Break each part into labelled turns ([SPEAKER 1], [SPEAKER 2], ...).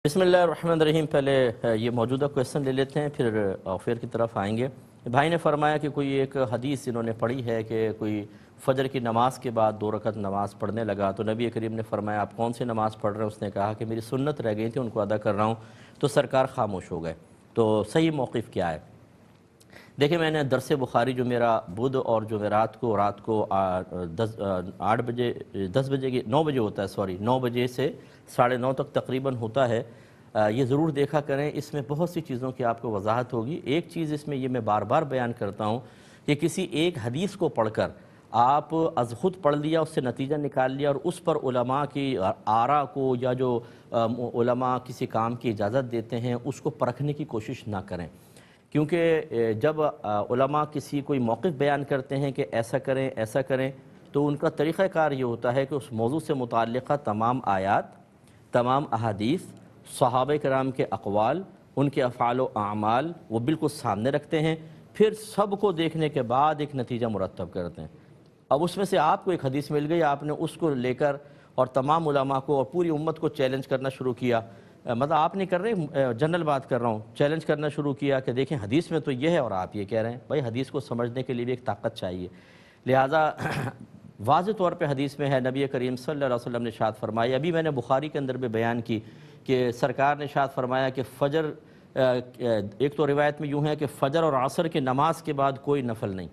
[SPEAKER 1] बिस्मिल्लाहिर्रहमानिर्रहीम। पहले ये मौजूदा क्वेश्चन ले लेते हैं, फिर ऑफेयर की तरफ आएंगे। भाई ने फरमाया कि कोई एक हदीस इन्होंने पढ़ी है कि कोई फ़जर की नमाज़ के बाद 2 रकत नमाज़ पढ़ने लगा, तो नबी करीम ने फरमाया आप कौन सी नमाज़ पढ़ रहे हैं? उसने कहा कि मेरी सुन्नत रह गई थी, उनको अदा कर रहा हूँ। तो सरकार खामोश हो गए। तो सही मौक़िफ़ क्या है? देखिए, मैंने दरस बुखारी जो मेरा बुध और जुमेरात को रात को 8 बजे 10 बजे की 9 बजे होता है, सॉरी 9 बजे से 9:30 तक तकरीबन होता है। ये ज़रूर देखा करें, इसमें बहुत सी चीज़ों की आपको वजाहत होगी। एक चीज़ इसमें ये मैं बार बार बयान करता हूँ कि किसी एक हदीस को पढ़कर आप अज़ खुद पढ़ लिया, उससे नतीजा निकाल लिया और उस पर उलमा की आरा को या जो उलमा किसी काम की इजाज़त देते हैं उसको परखने की कोशिश ना करें। क्योंकि जब उलमा किसी कोई मौक़िफ़ बयान करते हैं कि ऐसा करें, तो उनका तरीक़ाकार ये होता है कि उस मौज़ू से मुताल्लिक़ा तमाम आयात, तमाम अहादीस, सहाबा किराम के अक़वाल, उनके अफ़आल व अमाल वो बिल्कुल सामने रखते हैं, फिर सब को देखने के बाद एक नतीजा मुरत्तब करते हैं। अब उसमें से आपको एक हदीस मिल गई, आपने उसको लेकर और तमाम उलमा को और पूरी उम्मत को चैलेंज करना शुरू किया। मतलब आप नहीं कर रहे, जनरल बात कर रहा हूँ, चैलेंज करना शुरू किया कि देखें हदीस में तो ये है और आप ये कह रहे हैं। भाई, हदीस को समझने के लिए भी एक ताकत चाहिए। लिहाजा वाज़ेह तौर पे हदीस में है, नबी करीम सल्लल्लाहु अलैहि वसल्लम ने इरशाद फरमाया, अभी मैंने बुखारी के अंदर भी बयान की कि सरकार ने इरशाद फरमाया कि फ़जर, एक तो रिवायत में यूँ है कि फ़जर और असर की नमाज के बाद कोई नफल नहीं,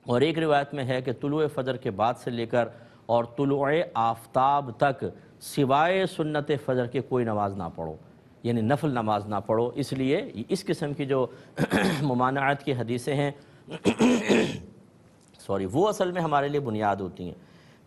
[SPEAKER 1] और एक रिवायत में है कि तुलुए फ़जर के बाद से लेकर और तुलुए आफ्ताब तक सिवाय सुन्नत फ़जर के कोई नमाज ना पढ़ो, यानी नफल नमाज ना पढ़ो। इसलिए इस किस्म की जो मुमानअत की हदीसें हैं सॉरी, वो असल में हमारे लिए बुनियाद होती हैं।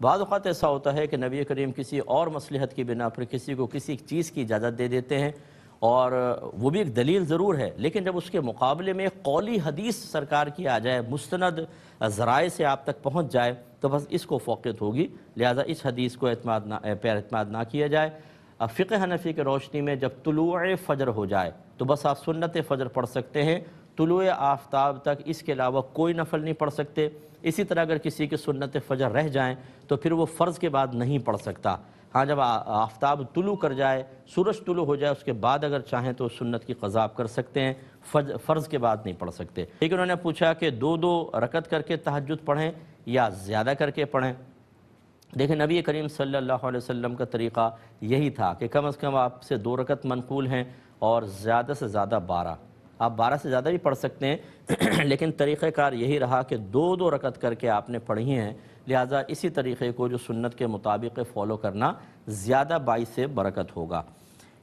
[SPEAKER 1] बाद वक़्त ऐसा होता है कि नबी करीम किसी और मसलहत की बिना पर किसी को किसी चीज़ की इजाज़त दे देते हैं, और वो भी एक दलील ज़रूर है, लेकिन जब उसके मुकाबले में कौली हदीस सरकार की आ जाए, मुस्तनद ज़राए से आप तक पहुँच जाए, तो बस इसको फ़ौक़ियत होगी। लिहाजा इस हदीस को एतमाद ना किया जाए। फ़िक़्ह हनफ़ी की रोशनी में जब तुलुए फ़जर हो जाए तो बस आप सुन्नत फ़जर पढ़ सकते हैं, तुलुए आफ्ताब तक इसके अलावा कोई नफल नहीं पढ़ सकते। इसी तरह अगर किसी की सुन्नत फ़जर रह जाएँ तो फिर वो फ़र्ज़ के बाद नहीं पढ़ सकता। हाँ, जब आफ्ताब तुलू कर जाए, सूरज तुलू हो जाए, उसके बाद अगर चाहें तो सुन्नत की क़ज़ा आप कर सकते हैं, फ़र्ज़ के बाद नहीं पढ़ सकते। लेकिन उन्होंने पूछा कि 2-2 रकत करके तहज्जुद पढ़ें या ज़्यादा करके पढ़ें। देखें, नबी करीम सल्लल्लाहु अलैहि वसल्लम का तरीक़ा यही था कि कम से कम आपसे 2 रकत मनक़ूल हैं और ज़्यादा से ज़्यादा 12। आप 12 से ज़्यादा भी पढ़ सकते हैं लेकिन तरीक़ाकार यही रहा कि 2-2 रकत करके आपने पढ़ी हैं। लिहाजा इसी तरीक़े को जो सुन्नत के मुताबिक फ़ॉलो करना ज़्यादा बाइस से बरकत होगा।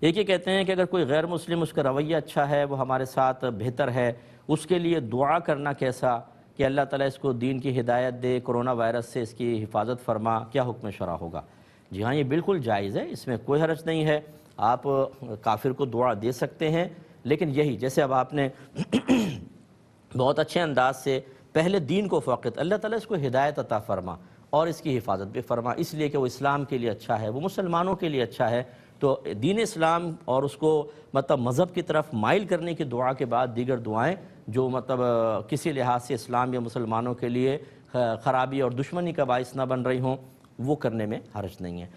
[SPEAKER 1] एक ये कहते हैं कि अगर कोई गैर मुस्लिम, उसका रवैया अच्छा है, वो हमारे साथ बेहतर है, उसके लिए दुआ करना कैसा कि अल्लाह ताला इसको दीन की हिदायत दे, कोरोना वायरस से इसकी हिफाजत फरमा, क्या हुक्म शरा होगा? जी हाँ, ये बिल्कुल जायज़ है, इसमें कोई हर्ज नहीं है। आप काफिर को दुआ दे सकते हैं, लेकिन यही जैसे अब आपने बहुत अच्छे अंदाज से पहले दीन को फ़ौक़ियत, अल्लाह ताला इसको हिदायत अता फ़रमा और इसकी हिफाजत भी फ़रमा, इसलिए कि वो इस्लाम के लिए अच्छा है, वो मुसलमानों के लिए अच्छा है। तो दीन इस्लाम और उसको मतलब मज़हब की तरफ माइल करने की दुआ के बाद दीगर दुआएं जो मतलब किसी लिहाज से इस्लाम या मुसलमानों के लिए ख़राबी और दुश्मनी का बाइस ना बन रही हों, वो करने में हर्ज नहीं है।